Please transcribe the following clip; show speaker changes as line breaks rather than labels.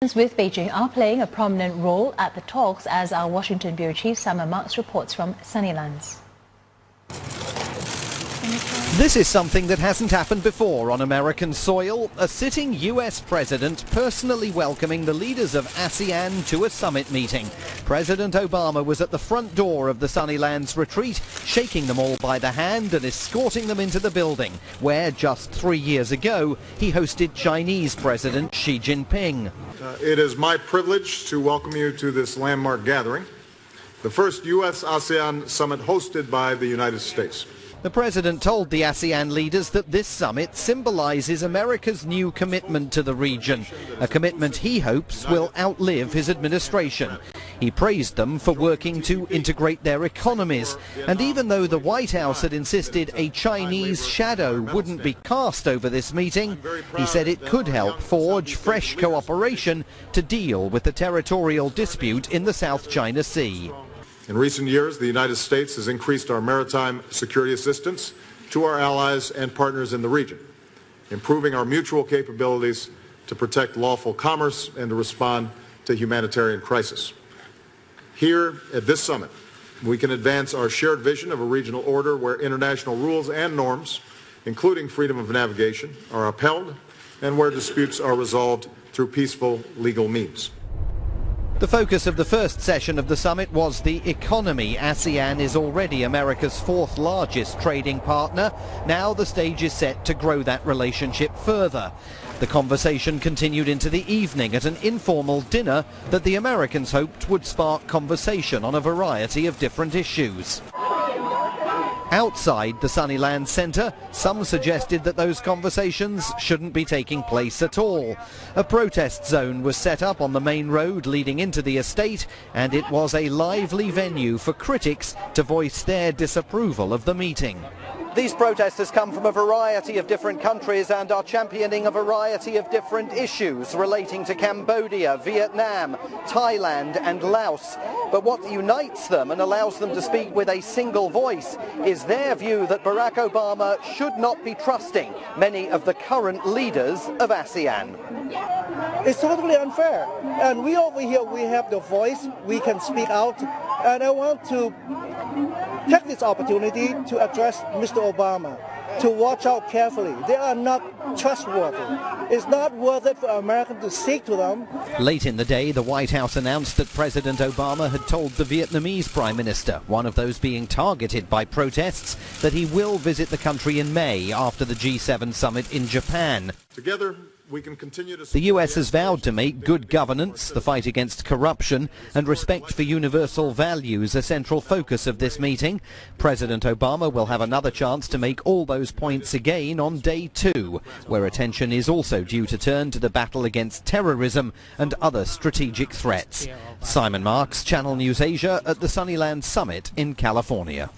With Beijing are playing a prominent role at the talks, as our Washington Bureau Chief Simon Marks reports from Sunnylands.
This is something that hasn't happened before on American soil, a sitting US president personally welcoming the leaders of Asean to a summit meeting. President Obama was at the front door of the Sunnylands retreat, shaking them all by the hand and escorting them into the building, where just 3 years ago he hosted Chinese President Xi Jinping.
It is my privilege to welcome you to this landmark gathering, the first US-ASEAN summit hosted by the United States.
The president told the ASEAN leaders that this summit symbolizes America's new commitment to the region, a commitment he hopes will outlive his administration. He praised them for working to integrate their economies, and even though the White House had insisted a Chinese shadow wouldn't be cast over this meeting, he said it could help forge fresh cooperation to deal with the territorial dispute in the South China Sea.
In recent years, the United States has increased our maritime security assistance to our allies and partners in the region, improving our mutual capabilities to protect lawful commerce and to respond to humanitarian crisis. Here at this summit, we can advance our shared vision of a regional order where international rules and norms, including freedom of navigation, are upheld and where disputes are resolved through peaceful legal means.
The focus of the first session of the summit was the economy. ASEAN is already America's fourth largest trading partner. Now the stage is set to grow that relationship further. The conversation continued into the evening at an informal dinner that the Americans hoped would spark conversation on a variety of different issues. Outside the Sunnylands Centre, some suggested that those conversations shouldn't be taking place at all. A protest zone was set up on the main road leading into the estate, and it was a lively venue for critics to voice their disapproval of the meeting. These protesters come from a variety of different countries and are championing a variety of different issues relating to Cambodia, Vietnam, Thailand and Laos. But what unites them and allows them to speak with a single voice is their view that Barack Obama should not be trusting many of the current leaders of ASEAN.
It's totally unfair. And we over here, we have the voice, we can speak out. And I want to take this opportunity to address Mr. Obama to watch out carefully. They are not trustworthy. It's not worth it for Americans to speak to them.
Late in the day, the White House announced that President Obama had told the Vietnamese Prime Minister, one of those being targeted by protests, that he will visit the country in May after the G7 summit in Japan.
Together, we can continue to...
The US has vowed to make good governance, the fight against corruption and respect for universal values a central focus of this meeting. President Obama will have another chance to make all those points again on day 2, where attention is also due to turn to the battle against terrorism and other strategic threats. Simon Marks, Channel News Asia at the Sunnylands Summit in California.